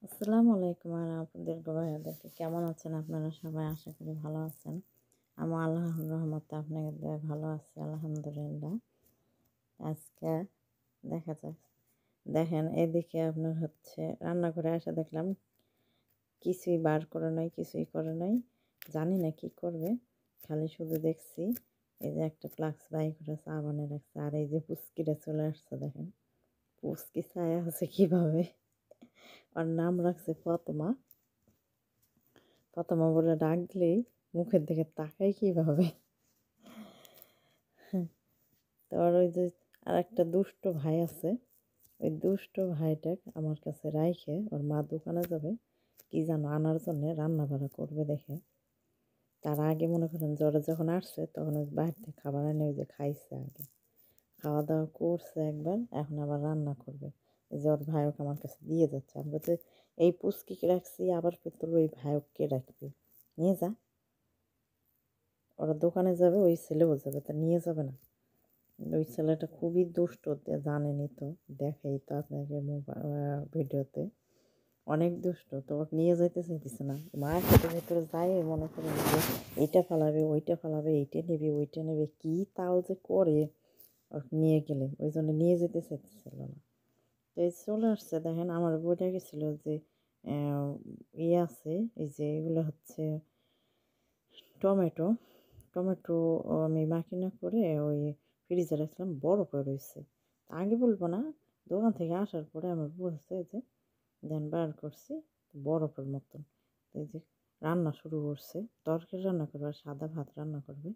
আসসালামু আলাইকুম আর আপনাদের ভাইয়াদেরকে কেমন আছেন আপনারা সবাই? আশা করি ভালো আছেন। আমি আল্লাহর রহমতে আপনাদের ভালো আছি আলহামদুলিল্লাহ। আজকে দেখা যাক, দেখেন এদিকে আপনার রান্নাঘরে এসে দেখলাম কিছুই বার করে নাই, কিছুই করে নাই, জানি না কি করবে। খালি শুধু দেখছি এই যে একটা ফ্লাক্স বাই করে চা বানিয়ে রাখছে, আর এই যে পুচকিটা চলে আসছে। দেখেন পুচকি ছায়া আছে কিভাবে, আর নাম রাখছে ফাতেমা। ফাতেমা বলে ডাক দিলেই মুখের দিকে তাকাই কিভাবে। তো আর ওই যে আর একটা দুষ্ট ভাই আছে, ওই দুষ্ট ভাইটা আমার কাছে রাইখে ওর মা দোকানে যাবে কি যেন আনার জন্যে, রান্না বান্না করবে দেখে। তার আগে মনে করেন জ্বরে যখন আসছে তখন ওই বাইরে থেকে খাবার এনে ওই যে খাইছে, আগে খাওয়া দাওয়া করছে একবার, এখন আবার রান্না করবে। এই যে ওর ভাইকে আমার কাছে দিয়ে যাচ্ছে, আমি বলছি এই পুচকিকে রাখছি আবার পেতর ওই ভাইকে রাখবি, নিয়ে যা। ওরা দোকানে যাবে, ওই ছেলেও যাবে, তা নিয়ে যাবে না? ওই ছেলেটা খুবই দুষ্ট, জানেনই তো, দেখেই তো আপনাকে ভিডিওতে অনেক দুষ্ট। তো ওকে নিয়ে যাইতে চাইতেছে না, মার্কেটের ভেতরে যাই মনে করেন যে এইটা ফালাবে ওইটা ফালাবে, এইটা নেবে ওইটা নেবে, কি তাও যে করে ওকে নিয়ে গেলে, ওই জন্য নিয়ে যেতে চাইতেছিল না। তো এই চলে আসছে, দেখেন আমার বইটা গেছিলো যে ইয়ে আছে, এই যে এগুলো টমেটো টমেটো আমি মাখি না করে ওই ফ্রিজে রাখলাম, বরফ হয়ে রয়েছে। আগে বলবো না, দোকান থেকে আসার পরে আমার বলছে যে দেন বার করছি বরফের মতন। এই যে রান্না শুরু করছে, তরকারি রান্না করবে আর সাদা ভাত রান্না করবে,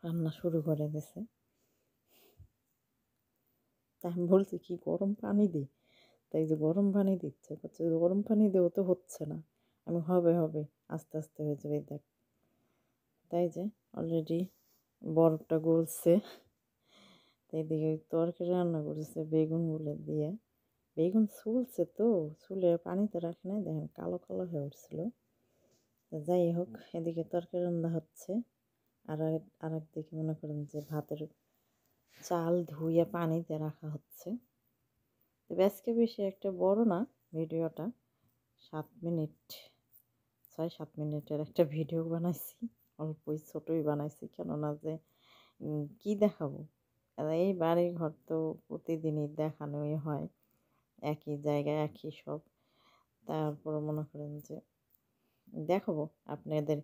রান্না শুরু করে দিয়েছে। তাই আমি বলছি কি গরম পানি দিই, তাই যে গরম পানি দিচ্ছে, বলছে গরম পানি দিয়েও তো হচ্ছে না। আমি হবে হবে আস্তে আস্তে হয়ে যাবে দেখ। তাই যে অলরেডি বরফটা গলছে। তো এদিকে তরকারি রান্না করেছে বেগুনগুলো দিয়ে, বেগুন ছুলছে তো, ছুলে পানিতে রাখে নাই, দেখেন কালো কালো হয়ে উঠছিল। যাই হোক, এদিকে তরকারি রান্না হচ্ছে, আর আর একদিকে মনে করেন যে ভাতের চাল ধুয়ে পানিতে রাখা হচ্ছে। তবে আজকে বেশি একটা বড় না ভিডিওটা, 7 মিনিট, 6-7 মিনিটের একটা ভিডিও বানাইছি, অল্পই ছোটোই বানাইছি, কেননা যে কি দেখাবো। আর এই বাড়ি ঘর তো প্রতিদিনই দেখানোই হয়, একই জায়গায় একই সব। তারপরে মনে করেন যে দেখাবো আপনাদের,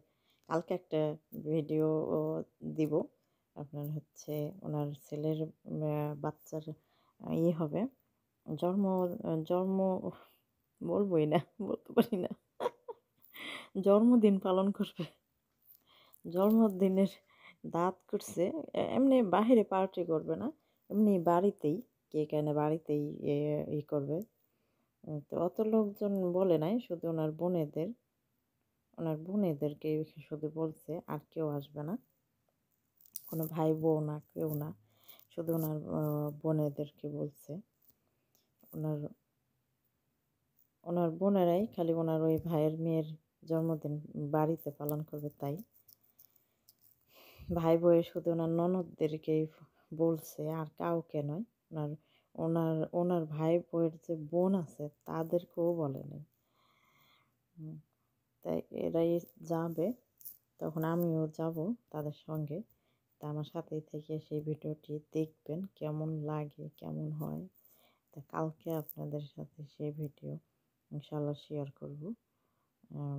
কালকে একটা ভিডিও দিব আপনার ওনার ছেলের বাচ্চার হবে, জন্ম জন্ম বলবোই না, বলতে পারি না, জন্মদিন পালন করবে, জন্মদিনের দাঁত করছে। এমনি বাহিরে পার্টি করবে না, এমনি বাড়িতেই কেক এনে বাড়িতেই করবে। তো অত লোকজন বলে নাই, শুধু ওনার বোনেদেরকে শুধু বলছে, আর কেউ আসবে না, কোনো ভাই বউ না, কেউ না, শুধু ওনার বোনেদেরকে বলছে। ওনার ওনার বোনেরাই খালি ওনার ওই ভাইয়ের মেয়ের জন্মদিন বাড়িতে পালন করবে, তাই ভাই বউয়ে শুধু ওনার ননদদেরকেই বলছে, আর কাউকে নয়। ওনার ওনার ওনার ভাই বউয়ের যে বোন আছে তাদেরকেও বলেনি। তাই এরাই যাবে, তখন আমিও যাব তাদের সঙ্গে। তা আমার সাথেই থেকে সেই ভিডিওটি দেখবেন, কেমন লাগে কেমন হয়। তা কালকে আপনাদের সাথে সেই ভিডিও ইনশাল্লাহ শেয়ার করব,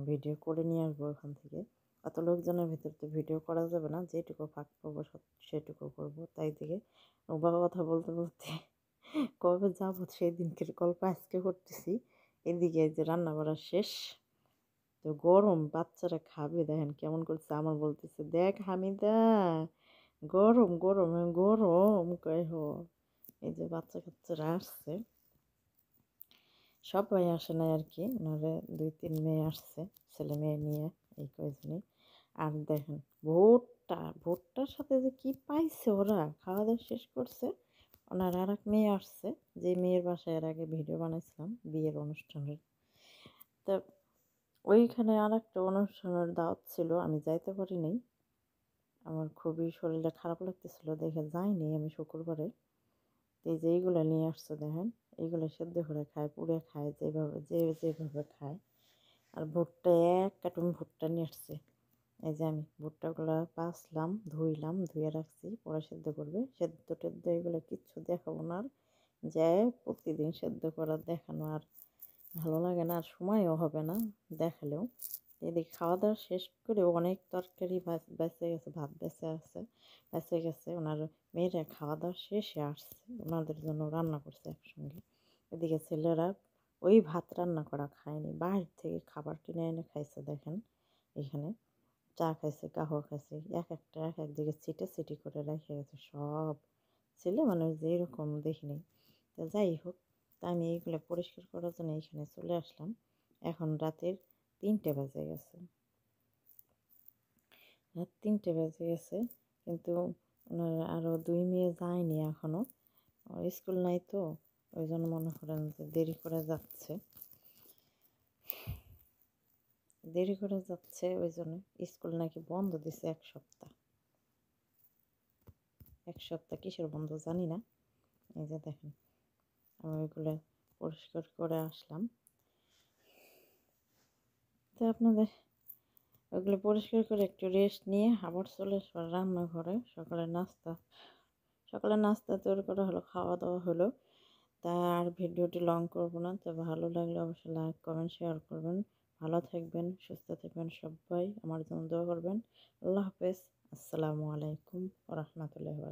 ভিডিও করে নিয়ে আসবো ওখান থেকে। অত লোকজনের ভিতর তো ভিডিও করা যাবে না, যেটুকু ফাঁক পাবো সেটুকু করব। তাই থেকে বাবা কথা বলতে বলতে কবে যাবো সেই দিনকের গল্প আজকে করতেছি। এদিকে যে রান্না বাড়া শেষ, তো গরম, বাচ্চারা খাবে, দেখেন কেমন করছে, আমার বলতেছে দেখ হামিদা গরম গরম গরম কয় হো। এই যে বাচ্চা কাচ্চারা আসছে, সবাই আসে নাই আর কি, ওনারে 2-3 মেয়ে আসছে, ছেলে মেয়ে নিয়ে এই কয়জনই। আর দেখেন ভুট্টার সাথে যে কি পাইছে, ওরা খাওয়া দাওয়া শেষ করছে। ওনার আর এক মেয়ে আসছে, যে মেয়ের বাসায় এর আগে ভিডিও বানাইছিলাম বিয়ের অনুষ্ঠানের। তা ওইখানে আর একটা অনুষ্ঠানের দাওয়াত ছিল, আমি যাইতে পারি নাই, আমার খুবই শরীরটা খারাপ লাগতেছিল দেখে যাইনি আমি শুক্রবারে। এই যে এইগুলো নিয়ে আসছে দেখেন, এইগুলো সেদ্ধ করে খায়, পুড়ে খায়, যেভাবে খায়। আর ভুট্টা এক কার্টুন ভুট্টা নিয়ে আসছে। এই যে আমি ভুট্টাগুলো বাছলাম, ধুইলাম, ধুয়ে রাখছি, পরে সেদ্ধ করবে। সেদ্ধ টেদ্ধ এগুলো কিচ্ছু দেখাবো না আর, যে প্রতিদিন সেদ্ধ করা দেখানো আর ভালো লাগে না, আর সময়ও হবে না দেখালেও। এদিকে খাওয়া দাওয়া শেষ করে অনেক তরকারি বেঁচে গেছে, ভাত বেঁচে গেছে। ওনার মেয়েরা খাওয়া দাওয়া শেষে আসছে, ওনাদের জন্য রান্না করছে একসঙ্গে। এদিকে ছেলেরা ওই ভাত রান্না করা খায়নি, বাইরে থেকে খাবার কিনে এনে খাইছে। দেখেন এখানে চা খাইছে, কাহওয়া খাইছে, এক একদিকে ছিটি করে রেখে গেছে সব। ছেলে মানুষ যেরকম দেখিনি। তো যাই হোক, তা আমি এইগুলো পরিষ্কার করার জন্য এইখানে চলে আসলাম। এখন রাতের 3টে বেজে গেছে, রাত 3টে বেজে গেছে। কিন্তু ওনার আরও 2 মেয়ে যায়নি এখনও, স্কুল নাই তো, ওই জন্য মনে করেন যে দেরি করে যাচ্ছে। ওই জন্য স্কুল নাকি বন্ধ দিছে 1 সপ্তাহ। 1 সপ্তাহ কিসের বন্ধ জানি না। এই যে দেখেন আমি ওইগুলো পরিষ্কার করে আসলাম। তো আপনাদের ওইগুলো পরিষ্কার করে একটু রেস্ট নিয়ে আবার চলে আসবো রান্নাঘরে। সকালে নাস্তা তৈরি করা হলো, খাওয়া দাওয়া হলো। তাই আর ভিডিওটি লং করবো না। তো ভালো লাগলে অবশ্যই লাইক কমেন্ট শেয়ার করবেন। ভালো থাকবেন, সুস্থ থাকবেন, সবাই আমার জন্য দোয়া করবেন। আল্লাহ হাফেজ। আসসালামু আলাইকুম ওয়া রাহমাতুল্লাহি।